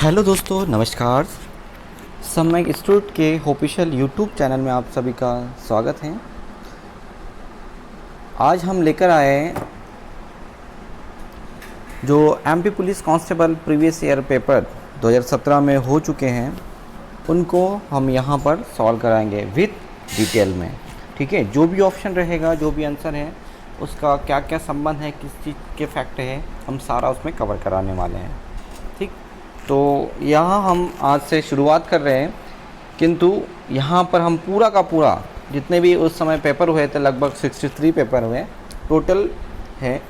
Hello दोस्तों, नमस्कार। समय इंस्टीट्यूट के ऑफिशियल यूट्यूब चैनल में आप सभी का स्वागत है। आज हम लेकर आए हैं जो MP police constable previous year paper 2017 में हो चुके हैं, उनको हम यहाँ पर सॉल्व कराएंगे विथ डिटेल में। ठीक है, जो भी ऑप्शन रहेगा, जो भी आंसर है, उसका क्या क्या संबंध है, किस चीज़ के फैक्ट है, हम सारा उसमें कवर कराने वाले हैं। ठीक, तो यहाँ हम आज से शुरुआत कर रहे हैं, किंतु यहाँ पर हम पूरा का पूरा जितने भी उस समय पेपर हुए थे, लगभग 63 पेपर हुए टोटल है,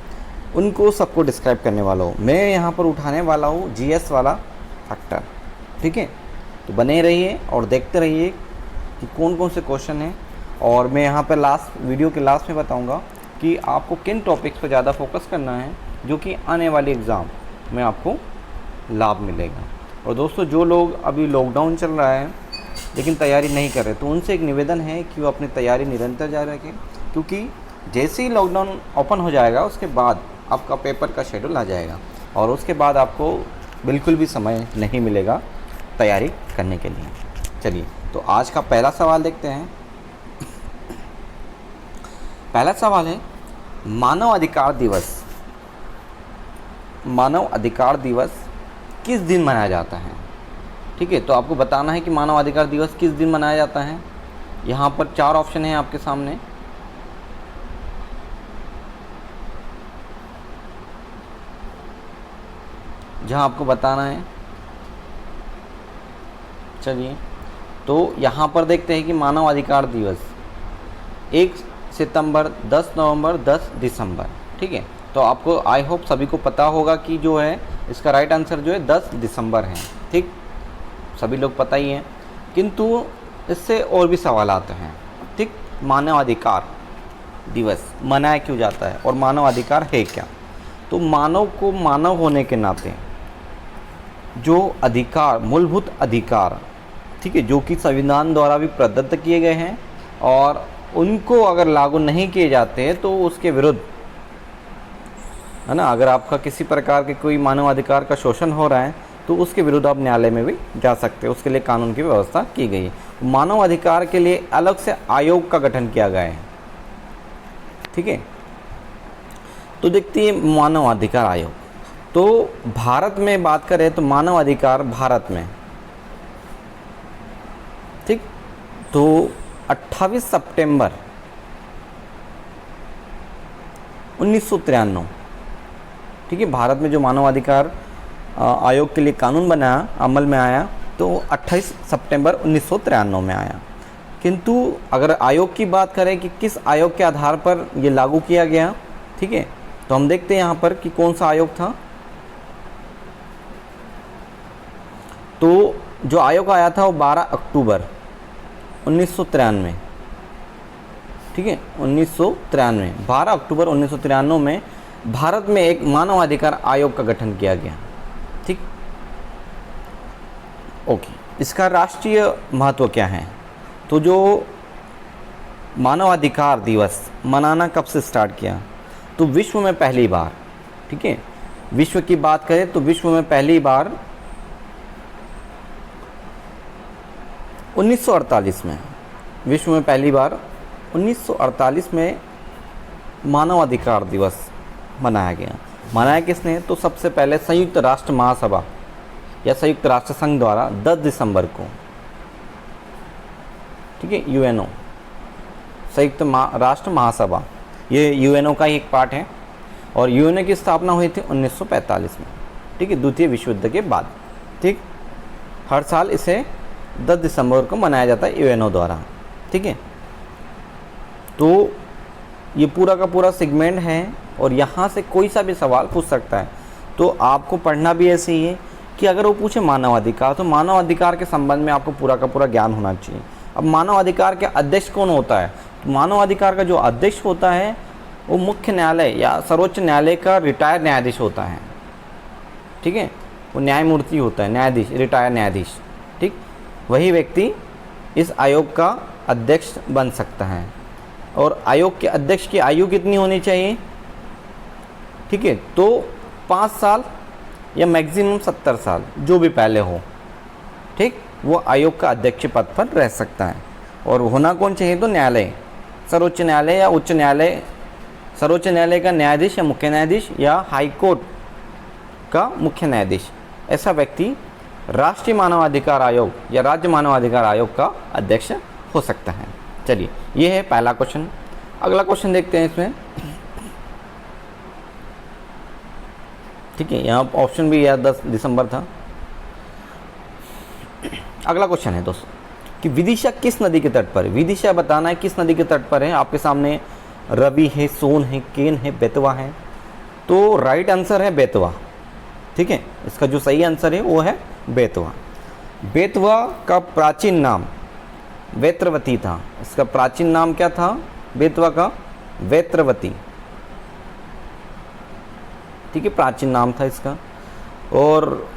उनको सबको डिस्क्राइब करने वाला हूँ। मैं यहाँ पर उठाने वाला हूँ जीएस वाला फैक्टर। ठीक है, तो बने रहिए और देखते रहिए कि कौन कौन से क्वेश्चन हैं। और मैं यहाँ पर वीडियो के लास्ट में बताऊँगा कि आपको किन टॉपिक्स पर ज़्यादा फोकस करना है, जो कि आने वाले एग्ज़ाम में आपको लाभ मिलेगा। और दोस्तों, जो लोग अभी लॉकडाउन चल रहा है लेकिन तैयारी नहीं कर रहे, तो उनसे एक निवेदन है कि वो अपनी तैयारी निरंतर जारी रखें, क्योंकि जैसे ही लॉकडाउन ओपन हो जाएगा उसके बाद आपका पेपर का शेड्यूल आ जाएगा और उसके बाद आपको बिल्कुल भी समय नहीं मिलेगा तैयारी करने के लिए। चलिए, तो आज का पहला सवाल देखते हैं। पहला सवाल है, मानव अधिकार दिवस किस दिन मनाया जाता है? ठीक है, तो आपको बताना है कि मानव अधिकार दिवस किस दिन मनाया जाता है। यहाँ पर 4 ऑप्शन हैं आपके सामने। जहाँ आपको बताना है। चलिए, तो यहाँ पर देखते हैं कि मानव अधिकार दिवस 1 सितंबर, 10 नवंबर, 10 दिसंबर। ठीक है, तो आपको आई होप सभी को पता होगा कि जो है इसका राइट आंसर जो है 10 दिसंबर है। ठीक, सभी लोग पता ही है, किंतु इससे और भी सवाल आते हैं। ठीक, मानव अधिकार दिवस मनाया क्यों जाता है और मानव अधिकार है क्या? तो मानव को मानव होने के नाते जो अधिकार, मूलभूत अधिकार, ठीक है, जो कि संविधान द्वारा भी प्रदत्त किए गए हैं और उनको अगर लागू नहीं किए जाते हैं तो उसके विरुद्ध, है ना, अगर आपका किसी प्रकार के कोई मानव अधिकार का शोषण हो रहा है तो उसके विरुद्ध आप न्यायालय में भी जा सकते हैं। उसके लिए कानून की व्यवस्था की गई है। मानव अधिकार के लिए अलग से आयोग का गठन किया गया है। ठीक है, तो देखते हैं मानव अधिकार आयोग। तो भारत में बात करें तो मानव अधिकार भारत में, ठीक, तो 28 सितंबर 1993, ठीक है, भारत में जो मानव अधिकार आयोग के लिए कानून बना, अमल में आया, तो 28 सितंबर 1993 में आया। किंतु अगर आयोग की बात करें कि किस आयोग के आधार पर ये लागू किया गया, ठीक है, तो हम देखते हैं यहाँ पर कि कौन सा आयोग था। तो जो आयोग आया था वो 12 अक्टूबर 1993, ठीक है, 1993, 12 अक्टूबर 1993 में भारत में एक मानवाधिकार आयोग का गठन किया गया। ठीक, ओके, इसका राष्ट्रीय महत्व क्या है? तो जो मानवाधिकार दिवस मनाना कब से स्टार्ट किया? तो विश्व में पहली बार, ठीक है, विश्व की बात करें तो विश्व में पहली बार 1948 में, विश्व में पहली बार 1948 में मानवाधिकार दिवस मनाया गया। मनाया किसने? तो सबसे पहले संयुक्त राष्ट्र महासभा या संयुक्त राष्ट्र संघ द्वारा 10 दिसंबर को, ठीक है, यूएनओ, संयुक्त राष्ट्र महासभा, ये यूएनओ का ही एक पार्ट है और यूएनओ की स्थापना हुई थी 1945 में, ठीक है, द्वितीय विश्व युद्ध के बाद। ठीक, हर साल इसे 10 दिसंबर को मनाया जाता है यूएनओ द्वारा। ठीक है, तो ये पूरा का पूरा सेगमेंट है और यहाँ से कोई सा भी सवाल पूछ सकता है। तो आपको पढ़ना भी ऐसे ही है कि अगर वो पूछे मानव अधिकार, तो मानव अधिकार के संबंध में आपको पूरा का पूरा ज्ञान होना चाहिए। अब मानव अधिकार के अध्यक्ष कौन होता है? तो मानव अधिकार का जो अध्यक्ष होता है वो मुख्य न्यायालय या सर्वोच्च न्यायालय का रिटायर्ड न्यायाधीश होता है। ठीक है, वो न्यायमूर्ति होता है, न्यायाधीश, रिटायर्ड न्यायाधीश। ठीक, वही व्यक्ति इस आयोग का अध्यक्ष बन सकता है। और आयोग के अध्यक्ष की आयु कितनी होनी चाहिए? ठीक है, तो 5 साल या मैक्सिमम 70 साल, जो भी पहले हो, ठीक, वो आयोग का अध्यक्ष पद पर रह सकता है। और होना कौन चाहिए? तो न्यायालय, सर्वोच्च न्यायालय या उच्च न्यायालय, सर्वोच्च न्यायालय का न्यायाधीश या मुख्य न्यायाधीश या हाई कोर्ट का मुख्य न्यायाधीश, ऐसा व्यक्ति राष्ट्रीय मानवाधिकार आयोग या राज्य मानवाधिकार आयोग का अध्यक्ष हो सकता है। चलिए, ये है पहला क्वेश्चन। अगला क्वेश्चन देखते हैं इसमें, ठीक है, यहाँ ऑप्शन भी यह 10 दिसंबर था। अगला क्वेश्चन है दोस्तों कि विदिशा किस नदी के तट पर है? विदिशा बताना है किस नदी के तट पर है। आपके सामने रवि है, सोन है, केन है, बेतवा है। तो राइट आंसर है बेतवा, ठीक है, इसका जो सही आंसर है वो है बेतवा। बेतवा का प्राचीन नाम वेत्रवती था। इसका प्राचीन नाम क्या था बेतवा का? वेत्रवती, ठीक है, प्राचीन नाम था इसका। और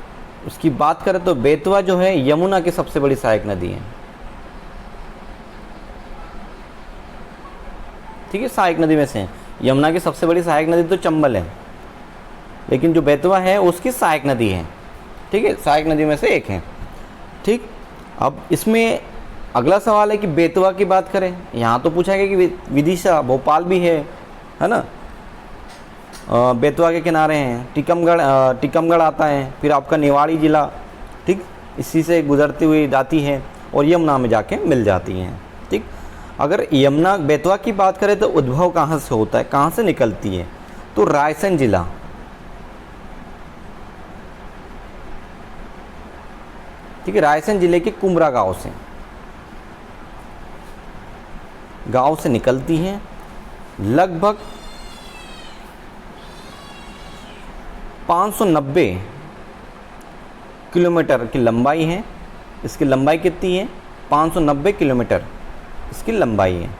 उसकी बात करें तो बेतवा जो है यमुना की सबसे बड़ी सहायक नदी है, ठीक है, सहायक नदी में से है। यमुना की सबसे बड़ी सहायक नदी तो चंबल है, लेकिन जो बेतवा है उसकी सहायक नदी है, ठीक है, सहायक नदी में से एक है, ठीक। अब इसमें अगला सवाल है कि बेतवा की बात करें, यहाँ तो पूछा गया कि विदिशा भोपाल भी है ना, बेतवा के किनारे हैं, टीकमगढ़ आता है, फिर आपका निवाड़ी ज़िला, ठीक, इसी से गुजरती हुई जाती है और यमुना में जाके मिल जाती हैं, ठीक। अगर यमुना बेतवा की बात करें तो उद्भव कहाँ से होता है, कहाँ से निकलती है? तो रायसेन जिला, ठीक है, रायसेन जिले के कुमरा गांव से निकलती है। लगभग 590 किलोमीटर की लंबाई है। इसकी लंबाई कितनी है? 590 किलोमीटर इसकी लंबाई है,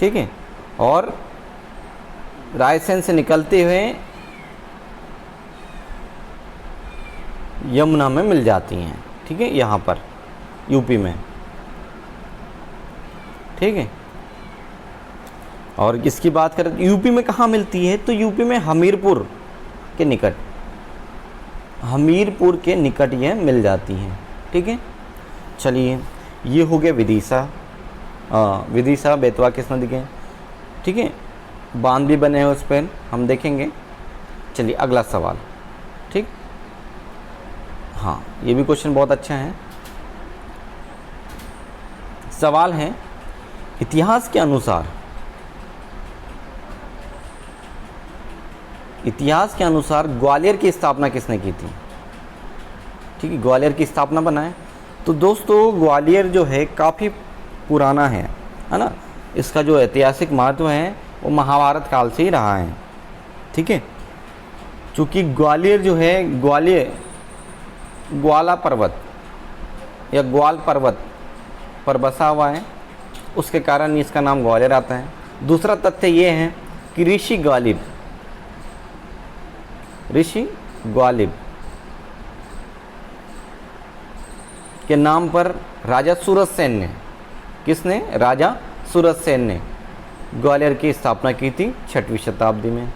ठीक है। और रायसेन से निकलते हुए यमुना में मिल जाती हैं, ठीक है, यहाँ पर यूपी में, ठीक है। और इसकी बात करें तो यूपी में कहाँ मिलती है? तो यूपी में हमीरपुर के निकट यह मिल जाती हैं, ठीक है। चलिए, ये हो गया विदिशा बेतवा किस नदी के, ठीक है, बांध भी बने हैं उस पर, हम देखेंगे। चलिए अगला सवाल, ठीक, हाँ, ये भी क्वेश्चन बहुत अच्छा है। सवाल है, इतिहास के अनुसार ग्वालियर की स्थापना किसने की थी? ठीक है, ग्वालियर की स्थापना बनाए। तो दोस्तों ग्वालियर जो है काफ़ी पुराना है ना, इसका जो ऐतिहासिक महत्व है वो महाभारत काल से ही रहा है, ठीक है। चूँकि ग्वालियर जो है ग्वाला पर्वत या ग्वाल पर्वत पर बसा हुआ है, उसके कारण इसका नाम ग्वालियर आता है। दूसरा तथ्य ये है कि ऋषि ग्वालिब के नाम पर राजा सूरजसेन ने, किसने? राजा सूरजसेन ने ग्वालियर की स्थापना की थी 6वीं शताब्दी में,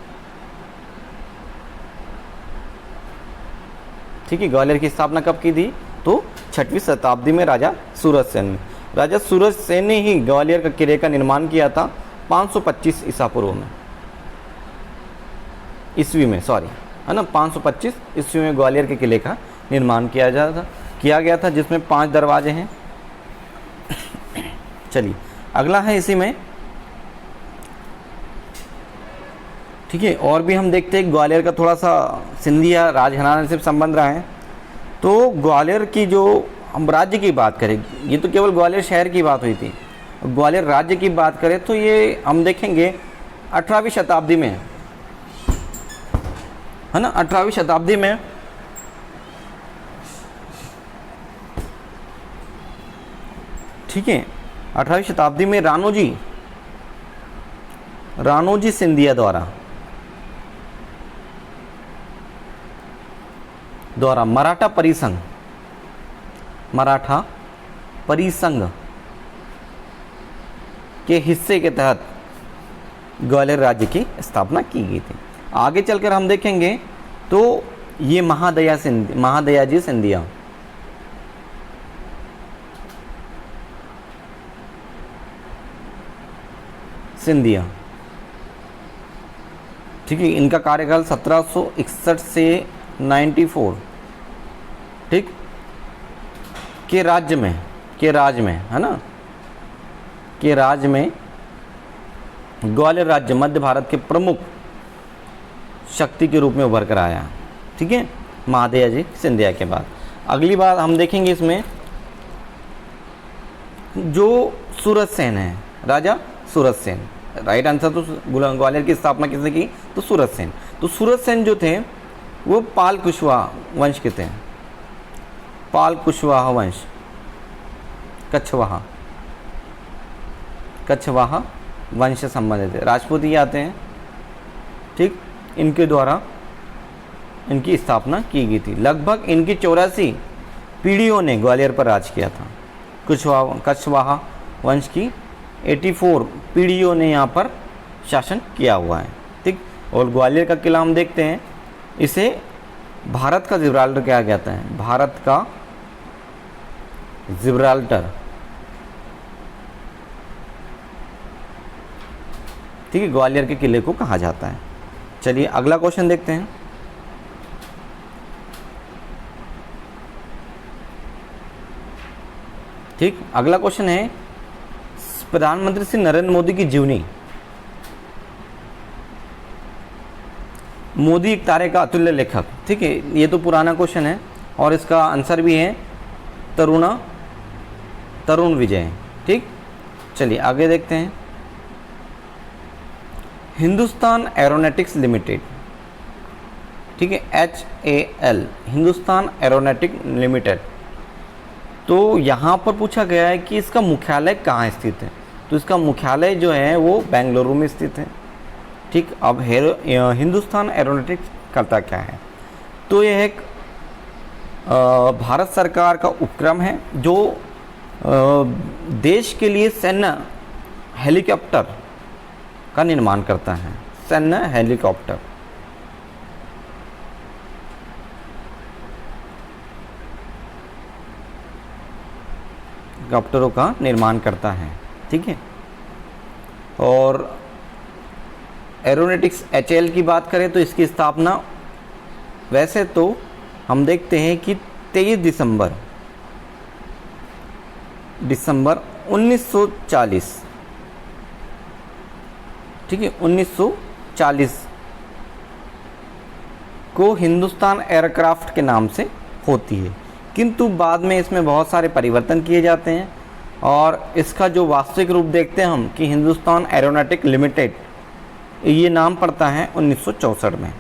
ठीक है। ग्वालियर की स्थापना कब की थी? तो 6वीं शताब्दी में राजा सूरजसेन ने ही ग्वालियर का किले का निर्माण किया था 525 ईस्वी में, है ना, 525 ईस्वी में ग्वालियर के किले का निर्माण किया गया था, जिसमें 5 दरवाजे हैं। चलिए अगला है इसी में, ठीक है। और भी हम देखते हैं ग्वालियर का थोड़ा सा सिंधिया राजघराने से संबंध रहा है। तो ग्वालियर की जो हम राज्य की बात करें, ये तो केवल ग्वालियर शहर की बात हुई थी, ग्वालियर राज्य की बात करें तो ये हम देखेंगे 18वीं शताब्दी में, है ना, 18वीं शताब्दी में ठीक है, 18वीं शताब्दी में राणोजी सिंधिया द्वारा मराठा परिसंघ के हिस्से के तहत ग्वालियर राज्य की स्थापना की गई थी। आगे चलकर हम देखेंगे तो ये महादयाजी सिंधिया, ठीक है, इनका कार्यकाल 1761 से 94, ठीक, के राज्य में है ना, के राज्य में ग्वालियर राज्य मध्य भारत के प्रमुख शक्ति के रूप में उभर कर आया, ठीक है, महादयाजी सिंधिया के बाद। अगली बात हम देखेंगे इसमें जो सूरत सेन है, राजा सूरत सेन, राइट आंसर। तो ग्वालियर की स्थापना किसने की? तो सूरत सेन। तो सूरत सेन जो थे वो पाल कुशवाहा वंश के थे, पाल कुशवाहा वंश, कछवाहा वंश से संबंधित है, राजपूत ही आते हैं, ठीक, इनके द्वारा इनकी स्थापना की गई थी। लगभग इनकी 84 पीढ़ियों ने ग्वालियर पर राज किया था। कछवाहा वंश की 84 पीढ़ियों ने यहाँ पर शासन किया हुआ है, ठीक। और ग्वालियर का किला हम देखते हैं, इसे भारत का जिब्राल्टर कहा जाता है, भारत का जिब्राल्टर, ठीक है, ग्वालियर के किले को कहा जाता है। चलिए अगला क्वेश्चन देखते हैं। ठीक, अगला क्वेश्चन है प्रधानमंत्री श्री नरेंद्र मोदी की जीवनी। मोदी एक तारे का अतुल्य लेखक, ठीक है, ये तो पुराना क्वेश्चन है और इसका आंसर भी है तरुण विजय, ठीक। चलिए आगे देखते हैं। हिंदुस्तान एरोनॉटिक्स लिमिटेड, ठीक है, HAL, हिंदुस्तान एरोनॉटिक लिमिटेड। तो यहाँ पर पूछा गया है कि इसका मुख्यालय कहाँ स्थित है, तो इसका मुख्यालय जो है वो बेंगलुरु में स्थित है, ठीक। अब हिंदुस्तान एरोनॉटिक्स करता क्या है, तो यह एक भारत सरकार का उपक्रम है जो देश के लिए सैन्य हेलीकॉप्टर का निर्माण करता है, सैन्य हेलीकॉप्टरों का निर्माण करता है, ठीक है। और एरोनॉटिक्स HAL की बात करें तो इसकी स्थापना वैसे तो हम देखते हैं कि 23 दिसंबर 1940, ठीक है, 1940 को हिंदुस्तान एयरक्राफ्ट के नाम से होती है, किंतु बाद में इसमें बहुत सारे परिवर्तन किए जाते हैं और इसका जो वास्तविक रूप देखते हैं हम कि हिंदुस्तान एरोनॉटिक लिमिटेड, ये नाम पड़ता है 1964 में,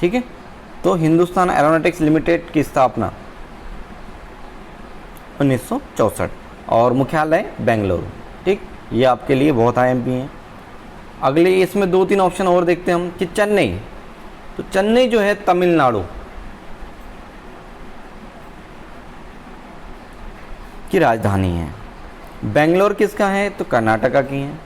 ठीक है। तो हिंदुस्तान एरोनॉटिक्स लिमिटेड की स्थापना 1964 और मुख्यालय बेंगलुरु, ठीक। ये आपके लिए बहुत IMP हैं। अगले इसमें 2-3 ऑप्शन और देखते हैं हम कि चेन्नई, तो चेन्नई जो है तमिलनाडु की राजधानी है। बेंगलोर किसका है, तो कर्नाटका की है,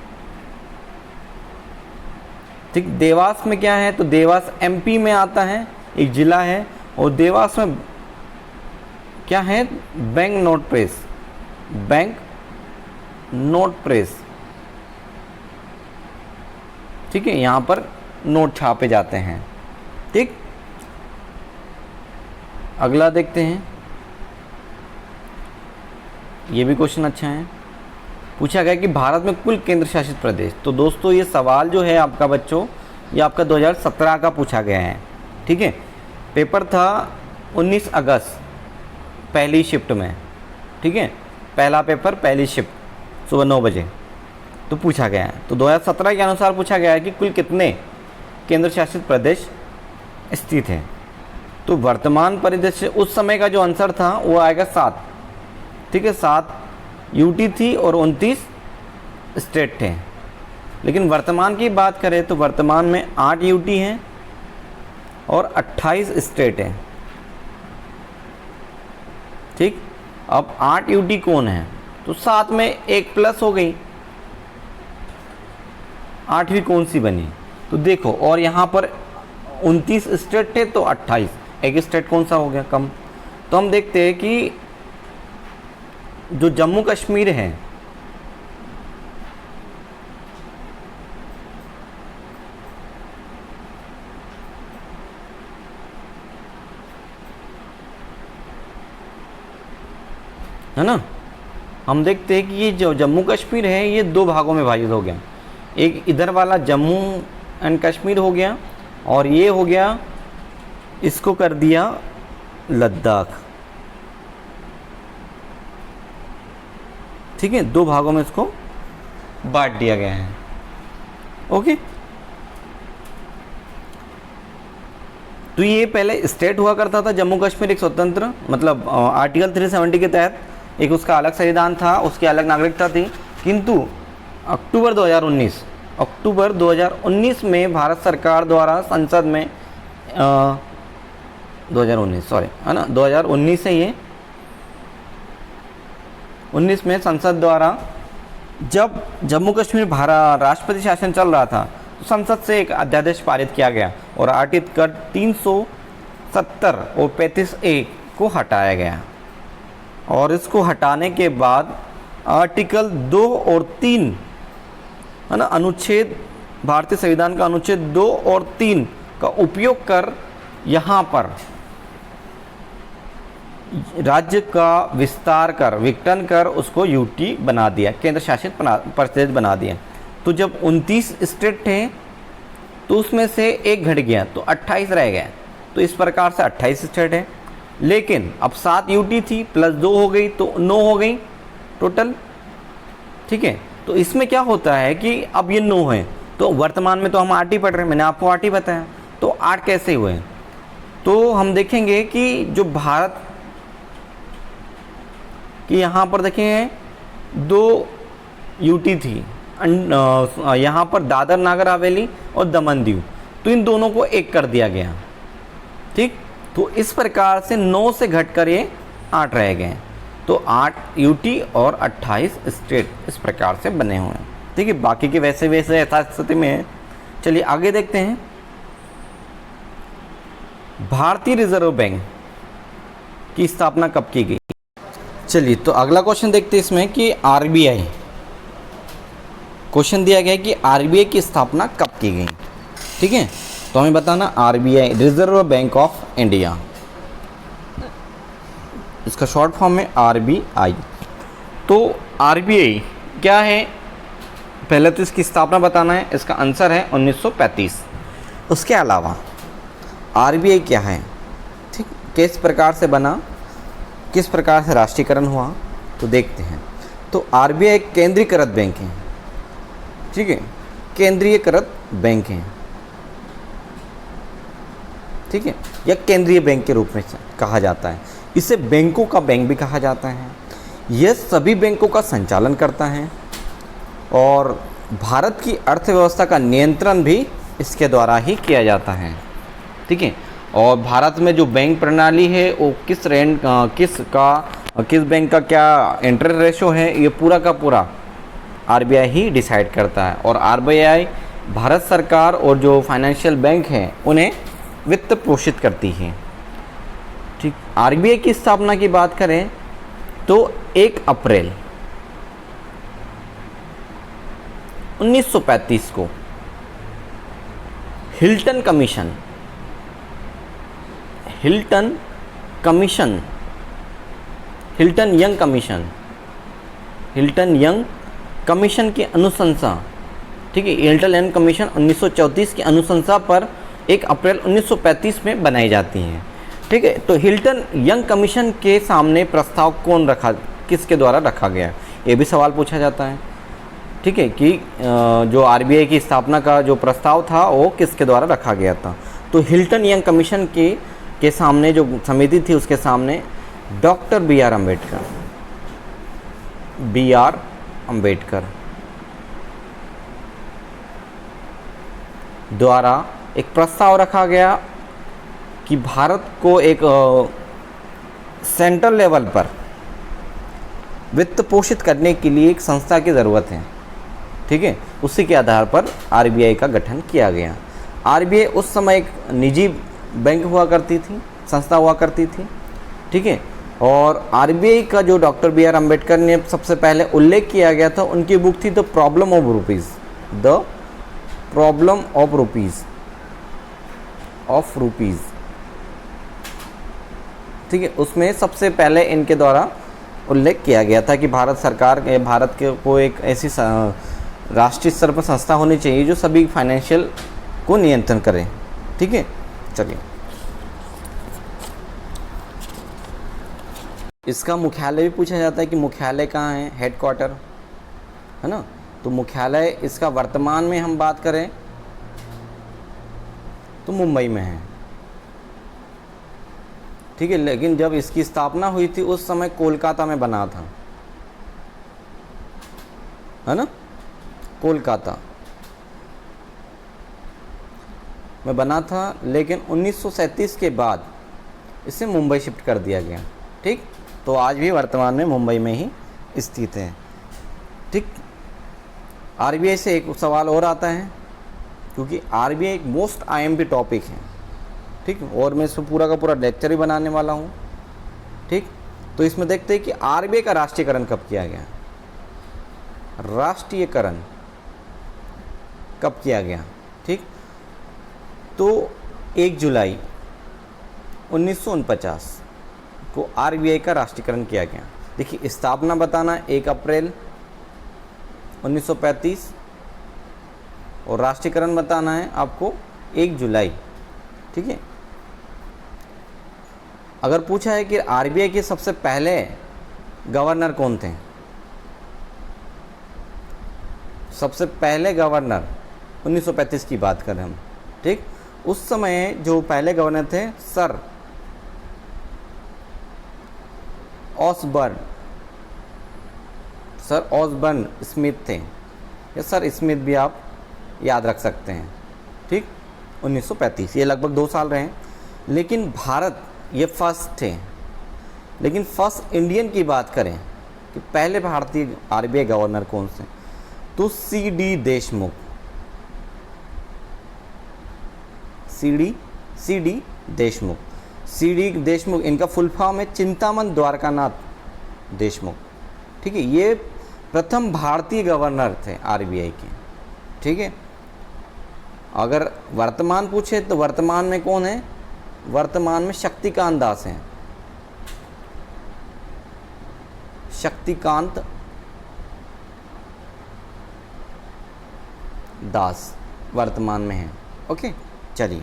ठीक। देवास में क्या है, तो देवास MP में आता है, एक जिला है, और देवास में क्या है, बैंक नोट प्रेस, ठीक है, यहाँ पर नोट छापे जाते हैं, ठीक। अगला देखते हैं, ये भी क्वेश्चन अच्छा है। पूछा गया कि भारत में कुल केंद्र शासित प्रदेश, तो दोस्तों ये सवाल जो है आपका बच्चों, ये आपका 2017 का पूछा गया है, ठीक है। पेपर था 19 अगस्त पहली शिफ्ट में, ठीक है, पहला पेपर पहली शिफ्ट सुबह 9 बजे तो पूछा गया है। तो 2017 के अनुसार पूछा गया है कि कुल कितने केंद्र शासित प्रदेश स्थित हैं। तो वर्तमान परिदृश्य उस समय का जो आंसर था वो आएगा 7, ठीक है, 7 UT थी और 29 स्टेट थे। लेकिन वर्तमान की बात करें तो वर्तमान में 8 UT हैं और 28 स्टेट हैं, ठीक। अब 8 UT कौन है, तो 7 में एक प्लस हो गई, 8वीं कौन सी बनी, तो देखो, और यहाँ पर 29 स्टेट थे तो 28, एक स्टेट कौन सा हो गया कम। तो हम देखते हैं कि जो जम्मू कश्मीर है, है ना, हम देखते हैं कि ये जो जम्मू कश्मीर है ये दो भागों में विभाजित हो गया। एक इधर वाला जम्मू एंड कश्मीर हो गया, और ये हो गया, इसको कर दिया लद्दाख। ठीक है, दो भागों में इसको बांट दिया गया है। ओके, तो ये पहले स्टेट हुआ करता था जम्मू कश्मीर, एक स्वतंत्र, मतलब आर्टिकल 370 के तहत एक उसका अलग संविधान था, उसकी अलग नागरिकता थी। किंतु अक्टूबर 2019 में भारत सरकार द्वारा संसद में 2019 सॉरी है ना, 2019 से ये 19 में संसद द्वारा जब जम्मू कश्मीर भारत राष्ट्रपति शासन चल रहा था, तो संसद से एक अध्यादेश पारित किया गया और आर्टिकल 370 और 35A को हटाया गया। और इसको हटाने के बाद आर्टिकल 2 और 3 है ना, अनुच्छेद, भारतीय संविधान का अनुच्छेद 2 और 3 का उपयोग कर यहाँ पर राज्य का विस्तार कर, विघटन कर उसको यूटी बना दिया, केंद्र शासित प्रदेश बना दिया। तो जब 29 स्टेट थे तो उसमें से एक घट गया तो 28 रह गया। तो इस प्रकार से 28 स्टेट है। लेकिन अब 7 यूटी थी प्लस 2 हो गई तो 9 हो गई टोटल। ठीक है, तो इसमें क्या होता है कि अब ये 9 है, तो वर्तमान में तो हम 8 ही पढ़ रहे हैं, मैंने आपको 8 ही बताया। तो 8 कैसे हुए, तो हम देखेंगे कि जो भारत कि यहाँ पर देखें 2 यूटी थी, यहाँ पर दादर नागर हवेली और दमन दीव, तो इन दोनों को एक कर दिया गया। ठीक, तो इस प्रकार से 9 से घटकर ये 8 रह गए। तो 8 यूटी और 28 स्टेट इस प्रकार से बने हुए हैं। ठीक है, बाकी के वैसे वैसे यथास्थिति में है। चलिए आगे देखते हैं। भारतीय रिजर्व बैंक की स्थापना कब की गई। चलिए तो अगला क्वेश्चन देखते हैं इसमें कि आरबीआई, क्वेश्चन दिया गया है कि आरबीआई की स्थापना कब की गई। ठीक है, तो हमें बताना RBI, reserve bank of India, इसका शॉर्ट फॉर्म है आरबीआई। तो आरबीआई क्या है, पहले तो इसकी स्थापना बताना है। इसका आंसर है 1935। उसके अलावा आरबीआई क्या है, ठीक, किस प्रकार से बना, किस प्रकार से राष्ट्रीयकरण हुआ, तो देखते हैं। तो आरबीआई एक केंद्रीकृत बैंक है। ठीक है, केंद्रीयकृत बैंक है। ठीक है, या केंद्रीय बैंक के रूप में कहा जाता है। इसे बैंकों का बैंक भी कहा जाता है। यह सभी बैंकों का संचालन करता है और भारत की अर्थव्यवस्था का नियंत्रण भी इसके द्वारा ही किया जाता है। ठीक है, और भारत में जो बैंक प्रणाली है वो किस बैंक का क्या इंटरेस्ट रेशो है, ये पूरा का पूरा आरबीआई ही डिसाइड करता है। और आरबीआई भारत सरकार और जो फाइनेंशियल बैंक हैं उन्हें वित्त पोषित करती है। ठीक, आरबीआई की स्थापना की बात करें तो 1 अप्रैल 1935 को हिल्टन यंग कमीशन की अनुशंसा, ठीक है, हिल्टन यंग कमीशन 1934 की अनुशंसा पर 1 अप्रैल 1935 में बनाई जाती हैं। ठीक है, तो हिल्टन यंग कमीशन के सामने प्रस्ताव किसके द्वारा रखा गया, ये भी सवाल पूछा जाता है। ठीक है, कि जो आरबीआई की स्थापना का जो प्रस्ताव था वो किसके द्वारा रखा गया था। तो हिल्टन यंग कमीशन के सामने जो समिति थी उसके सामने डॉक्टर बी आर अम्बेडकर द्वारा एक प्रस्ताव रखा गया कि भारत को एक सेंट्रल लेवल पर वित्त पोषित करने के लिए एक संस्था की ज़रूरत है। ठीक है, उसी के आधार पर आरबीआई का गठन किया गया। आरबीआई उस समय एक निजी बैंक हुआ करती थी, संस्था हुआ करती थी, ठीक है। और आरबीआई का जो डॉक्टर बी आर अम्बेडकर ने सबसे पहले उल्लेख किया गया था, उनकी बुक थी the problem of rupees, the problem of rupees, ठीक है। उसमें सबसे पहले इनके द्वारा उल्लेख किया गया था कि भारत सरकार भारत के को एक ऐसी राष्ट्रीय स्तर पर संस्था होनी चाहिए जो सभी फाइनेंशियल को नियंत्रण करे, ठीक है। चलिए, इसका मुख्यालय भी पूछा जाता है कि मुख्यालय कहाँ है, हेडक्वार्टर, है ना। तो मुख्यालय इसका वर्तमान में हम बात करें तो मुंबई में है, ठीक है। लेकिन जब इसकी स्थापना हुई थी उस समय कोलकाता में बना था, है ना, कोलकाता में बना था। लेकिन 1937 के बाद इसे मुंबई शिफ्ट कर दिया गया, ठीक। तो आज भी वर्तमान में मुंबई में ही स्थित है, ठीक। आरबीआई से एक सवाल और आता है, क्योंकि आरबीआई एक मोस्ट आईएमपी टॉपिक है, ठीक। और मैं इसमें पूरा का पूरा लेक्चर ही बनाने वाला हूँ, ठीक। तो इसमें देखते हैं कि आरबीआई का राष्ट्रीयकरण कब किया गया, राष्ट्रीयकरण कब किया गया, ठीक। तो 1 जुलाई 1949 को आरबीआई का राष्ट्रीयकरण किया गया। देखिए, स्थापना बताना 1 अप्रैल 1935 और राष्ट्रीयकरण बताना है आपको 1 जुलाई, ठीक है। अगर पूछा है कि आरबीआई के सबसे पहले गवर्नर कौन थे, सबसे पहले गवर्नर 1935 की बात करें हम, ठीक। उस समय जो पहले गवर्नर थे सर ऑसबर्न स्मिथ थे, या सर स्मिथ भी आप याद रख सकते हैं, ठीक। 1935, ये लगभग 2 साल रहे। लेकिन भारत ये फर्स्ट थे। लेकिन फर्स्ट इंडियन की बात करें कि पहले भारतीय आरबीआई गवर्नर कौन से, तो C D Deshmukh, C D Deshmukh, इनका फुल फॉर्म है चिंतामन द्वारकानाथ देशमुख, ठीक है। ये प्रथम भारतीय गवर्नर थे आरबीआई के, ठीक है। अगर वर्तमान पूछे तो वर्तमान में कौन है, वर्तमान में शक्तिकांत दास हैं, शक्तिकांत दास वर्तमान में हैं, ओके। चलिए,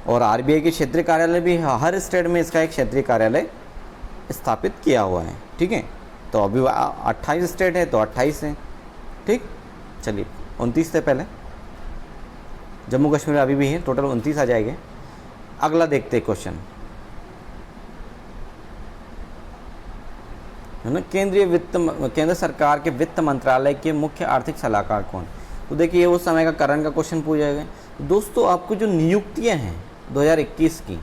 और आरबीआई के क्षेत्रीय कार्यालय भी हर स्टेट में इसका एक क्षेत्रीय कार्यालय स्थापित किया हुआ है, ठीक है। तो अभी 28 स्टेट है तो 28 है, ठीक। चलिए, 29 से पहले जम्मू कश्मीर अभी भी है, टोटल 29 आ जाएंगे। अगला देखते हैं क्वेश्चन, है ना। केंद्र सरकार के वित्त मंत्रालय के मुख्य आर्थिक सलाहकार कौन। तो देखिए, ये उस समय का करंट का क्वेश्चन पूछा गया। दोस्तों, आपको जो नियुक्तियां हैं 2021 की,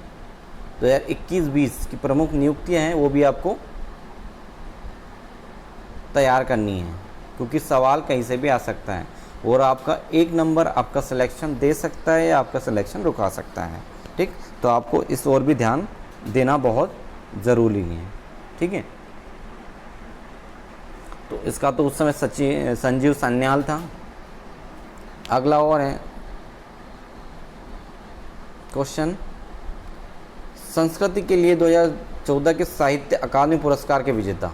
2021-20 की प्रमुख नियुक्तियां हैं, वो भी आपको तैयार करनी है, क्योंकि सवाल कहीं से भी आ सकता है और आपका 1 नंबर आपका सिलेक्शन दे सकता है या आपका सिलेक्शन रुका सकता है, ठीक। तो आपको इस ओर भी ध्यान देना बहुत ज़रूरी है, ठीक है। तो इसका तो उस समय संजीव सान्याल था। अगला और है क्वेश्चन, संस्कृति के लिए 2014 के साहित्य अकादमी पुरस्कार के विजेता,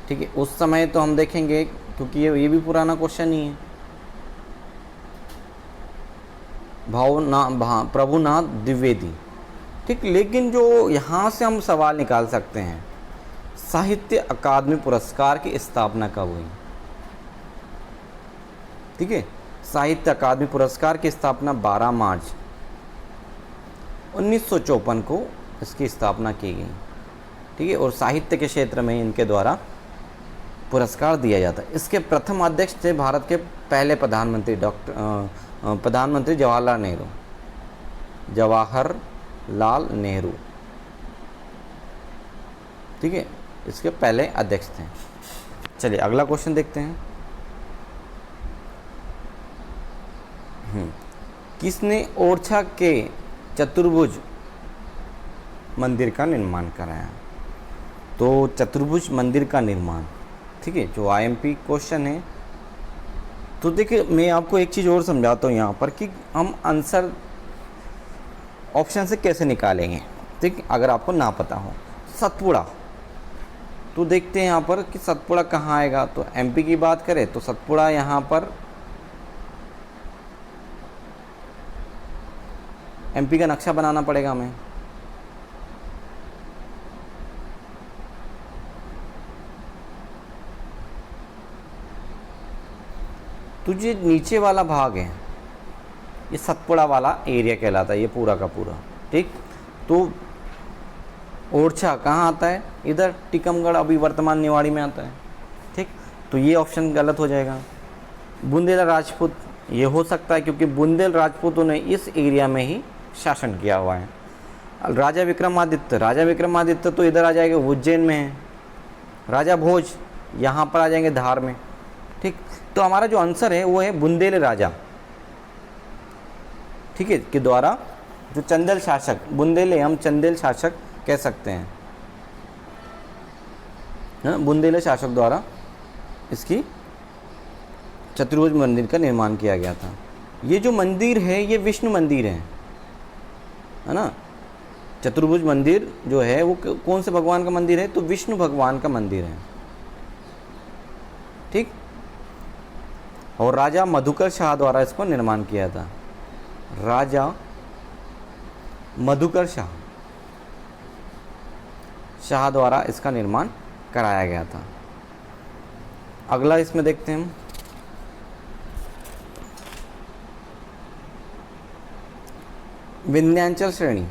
ठीक है। उस समय तो हम देखेंगे, क्योंकि ये भी पुराना क्वेश्चन ही है, प्रभुनाथ द्विवेदी, ठीक। लेकिन जो यहाँ से हम सवाल निकाल सकते हैं, साहित्य अकादमी पुरस्कार की स्थापना कब हुई, ठीक है। साहित्य अकादमी पुरस्कार की स्थापना 12 मार्च 1954 को इसकी स्थापना की गई, ठीक है। और साहित्य के क्षेत्र में इनके द्वारा पुरस्कार दिया जाता है। इसके प्रथम अध्यक्ष थे भारत के पहले प्रधानमंत्री जवाहरलाल नेहरू, ठीक है। इसके पहले अध्यक्ष थे। चलिए, अगला क्वेश्चन देखते हैं। किसने ओरछा के चतुर्भुज मंदिर का निर्माण कराया? तो चतुर्भुज मंदिर का निर्माण, ठीक है, जो आईएमपी क्वेश्चन है। तो देखिए मैं आपको एक चीज़ और समझाता हूँ यहाँ पर कि हम आंसर ऑप्शन से कैसे निकालेंगे, ठीक, अगर आपको ना पता हो। सतपुड़ा, तो देखते हैं यहाँ पर कि सतपुड़ा कहाँ आएगा। तो एमपी की बात करें तो सतपुड़ा यहाँ पर एमपी का नक्शा बनाना पड़ेगा हमें। तो जो नीचे वाला भाग है ये सतपुड़ा वाला एरिया कहलाता है, ये पूरा का पूरा, ठीक। तो ओरछा कहाँ आता है? इधर टीकमगढ़, अभी वर्तमान निवाड़ी में आता है, ठीक। तो ये ऑप्शन गलत हो जाएगा। बुंदेल राजपूत, ये हो सकता है क्योंकि बुंदेल राजपूतों ने इस एरिया में ही शासन किया हुआ है। राजा विक्रमादित्य, राजा विक्रमादित्य तो इधर आ जाएगा, उज्जैन में है। राजा भोज यहाँ पर आ जाएंगे, धार में, ठीक। तो हमारा जो आंसर है वो है बुंदेल राजा, ठीक है, के द्वारा जो चंदेल शासक, बुंदेले हम चंदेल शासक कह सकते हैं, बुंदेले शासक द्वारा इसकी चतुर्भुज मंदिर का निर्माण किया गया था। ये जो मंदिर है ये विष्णु मंदिर है ना। चतुर्भुज मंदिर जो है वो कौन से भगवान का मंदिर है? तो विष्णु भगवान का मंदिर है, ठीक। और राजा मधुकर शाह द्वारा इसको निर्माण किया था। राजा मधुकर शाह द्वारा इसका निर्माण कराया गया था। अगला इसमें देखते हैं हम, विंध्याचल श्रेणी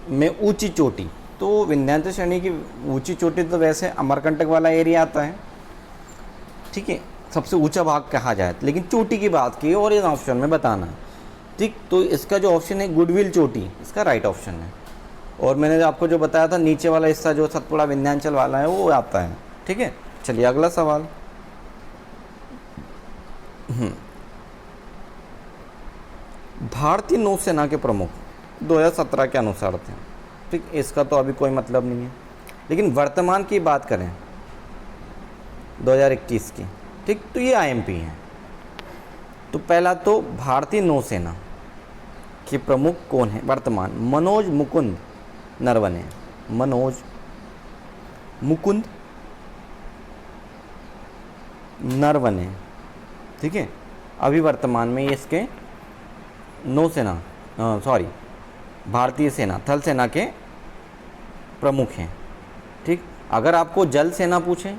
में ऊंची चोटी। तो विंध्याचल श्रेणी की ऊंची चोटी तो वैसे अमरकंटक वाला एरिया आता है, ठीक है, सबसे ऊंचा भाग कहा जाए, लेकिन चोटी की बात की और इस ऑप्शन में बताना, ठीक। तो इसका जो ऑप्शन है गुडविल चोटी, इसका राइट ऑप्शन है। और मैंने आपको जो बताया था नीचे वाला हिस्सा जो सतपुड़ा विंध्याचल वाला है वो आता है, ठीक है। चलिए अगला सवाल, भारतीय नौसेना के प्रमुख 2017 के अनुसार थे, ठीक। इसका तो अभी कोई मतलब नहीं है, लेकिन वर्तमान की बात करें 2021 की, ठीक, तो ये आईएमपी है। तो पहला तो भारतीय नौसेना के प्रमुख कौन है वर्तमान? मनोज मुकुंद नरवणे, मनोज मुकुंद नरवणे, ठीक है। अभी वर्तमान में इसके नौसेना भारतीय सेना, थल सेना के प्रमुख हैं, ठीक। अगर आपको जल सेना पूछें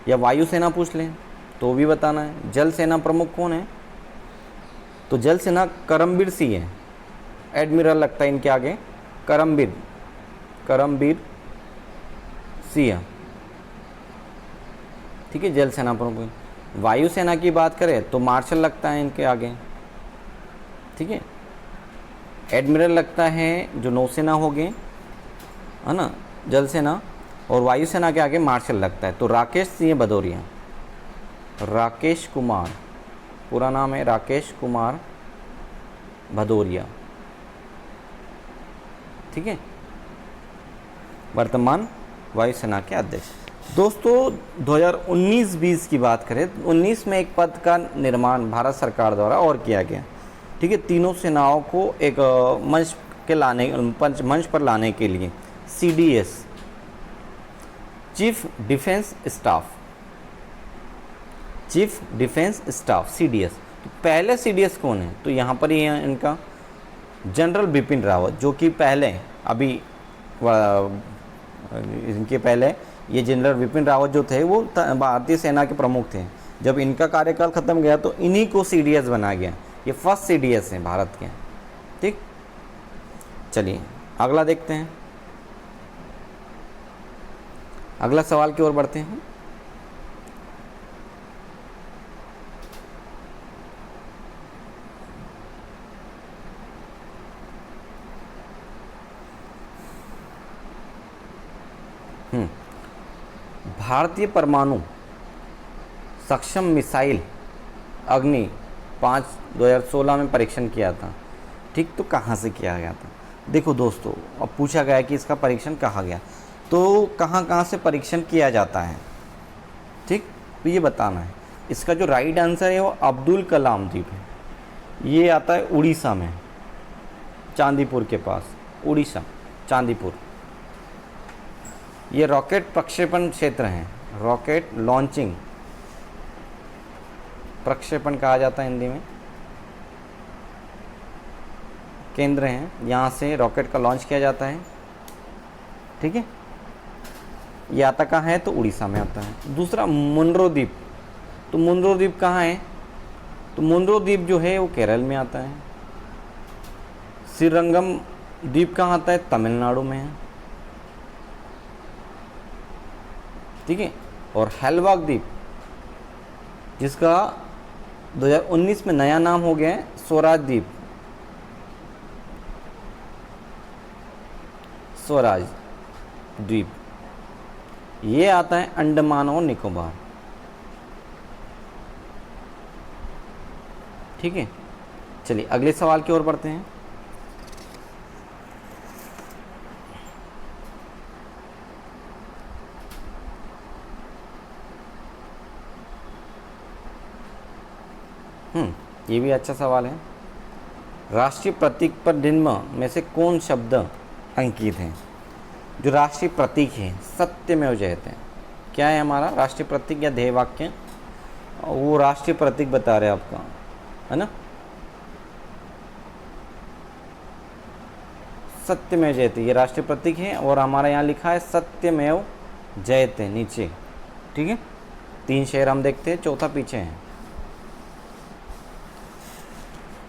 या वायु सेना पूछ लें तो भी बताना है। जल सेना प्रमुख कौन है? तो जल सेना करमबीर सिंह है, एडमिरल लगता है इनके आगे, करमबीर सिंह, ठीक है, जल सेना प्रमुख। वायु सेना की बात करें तो मार्शल लगता है इनके आगे, ठीक है। एडमिरल लगता है जो नौसेना हो गए, है ना, जल सेना, और वायुसेना के आगे मार्शल लगता है। तो राकेश सिंह भदौरिया, राकेश कुमार, पूरा नाम है राकेश कुमार भदौरिया, ठीक है, वर्तमान वायुसेना के अध्यक्ष। दोस्तों 2019-20 की बात करें तो 19 में एक पद का निर्माण भारत सरकार द्वारा और किया गया, ठीक है, तीनों सेनाओं को एक मंच पर लाने के लिए CDS, chief defence staff, CDS। तो पहले CDS कौन है? तो यहाँ पर ही है इनका जनरल बिपिन रावत, जो कि पहले अभी इनके पहले ये जनरल बिपिन रावत जो थे वो भारतीय सेना के प्रमुख थे। जब इनका कार्यकाल खत्म गया तो इन्हीं को CDS बना गया। ये फर्स्ट CDS है भारत के, ठीक। चलिए अगला देखते हैं, अगला सवाल की ओर बढ़ते हैं। भारतीय परमाणु सक्षम मिसाइल अग्नि 5/2016 में परीक्षण किया था। ठीक, तो कहाँ से किया गया था? देखो दोस्तों, अब पूछा गया है कि इसका परीक्षण कहाँ गया, तो कहाँ कहाँ से परीक्षण किया जाता है, ठीक, तो ये बताना है। इसका जो राइट आंसर है वो अब्दुल कलाम द्वीप है। ये आता है उड़ीसा में, चांदीपुर के पास, उड़ीसा, चांदीपुर। ये रॉकेट प्रक्षेपण क्षेत्र है, रॉकेट लॉन्चिंग, प्रक्षेपण कहा जाता है हिंदी में, केंद्र हैं, यहाँ से रॉकेट का लॉन्च किया जाता है। ठीक है, ये आता कहाँ है? तो उड़ीसा में आता है। दूसरा मुनरो द्वीप, तो मुनरो द्वीप कहाँ है? तो मुनरो द्वीप जो है वो केरल में आता है। श्रीरंगम द्वीप कहाँ आता है? तमिलनाडु में है। ठीक है, और हेलवाग द्वीप, जिसका 2019 में नया नाम हो गया है स्वराज द्वीप, स्वराज द्वीप, ये आता है अंडमान और निकोबार। ठीक है, चलिए अगले सवाल की ओर बढ़ते हैं। ये भी अच्छा सवाल है। राष्ट्रीय प्रतीक पर निम्न में से कौन शब्द अंकित हैं? जो राष्ट्रीय प्रतीक है सत्यमेव जयते, क्या है हमारा राष्ट्रीय प्रतीक या ध्येय वाक्य? वो राष्ट्रीय प्रतीक बता रहे हैं आपका, है ना, सत्यमेव जयते, ये राष्ट्रीय प्रतीक है। और हमारा यहाँ लिखा है सत्यमेव जयते नीचे। ठीक है, 3 शहर हम देखते हैं, चौथा पीछे है।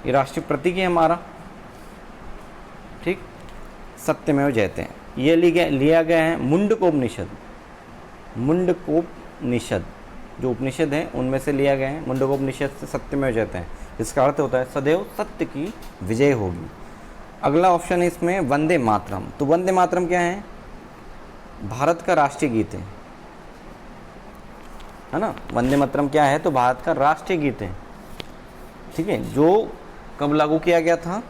ये राष्ट्रीय प्रतीक है हमारा। ठीक, सत्यमेव जयते हैं। ये लिया गया है मुंडकोपनिषद, मुंडकोपनिषद जो उपनिषद है उनमें से लिया गया है। मुंडकोपनिषद से सत्यमेव जयते हैं, इसका अर्थ होता है सदैव सत्य की विजय होगी। अगला ऑप्शन है इसमें वंदे मातरम। तो वंदे मातरम क्या है? भारत का राष्ट्रीय गीत है ना। वंदे मातरम क्या है? तो भारत का राष्ट्रीय गीत है। ठीक है, जो कब लागू किया गया था?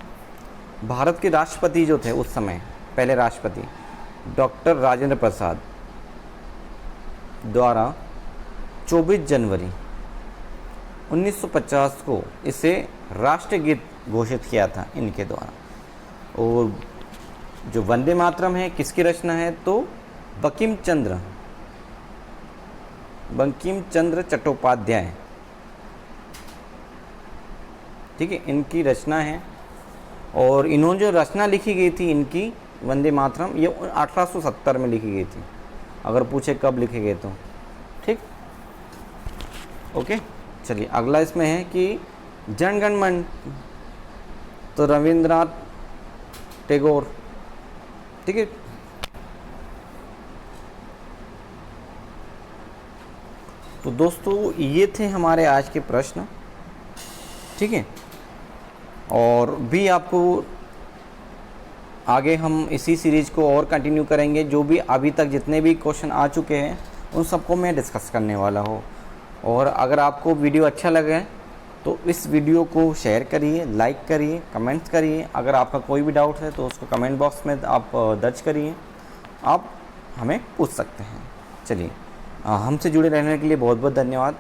भारत के राष्ट्रपति जो थे उस समय, पहले राष्ट्रपति डॉक्टर राजेंद्र प्रसाद द्वारा 24 जनवरी 1950 को इसे राष्ट्रीय गीत घोषित किया था इनके द्वारा। और जो वंदे मातरम है किसकी रचना है? तो बंकिम चंद्र चट्टोपाध्याय, ठीक है, इनकी रचना है। और इन्होंने जो रचना लिखी गई थी इनकी वंदे मातरम, ये 1870 में लिखी गई थी, अगर पूछे कब लिखे गए तो। ठीक, ओके, चलिए अगला इसमें है कि जन गण मन, तो रविंद्रनाथ टैगोर। ठीक है, तो दोस्तों ये थे हमारे आज के प्रश्न। ठीक है, और भी आपको आगे हम इसी सीरीज़ को और कंटिन्यू करेंगे। जो भी अभी तक जितने भी क्वेश्चन आ चुके हैं उन सबको मैं डिस्कस करने वाला हूँ। और अगर आपको वीडियो अच्छा लगे तो इस वीडियो को शेयर करिए, लाइक करिए, कमेंट्स करिए। अगर आपका कोई भी डाउट है तो उसको कमेंट बॉक्स में आप दर्ज करिए, आप हमें पूछ सकते हैं। चलिए, हमसे जुड़े रहने के लिए बहुत बहुत धन्यवाद।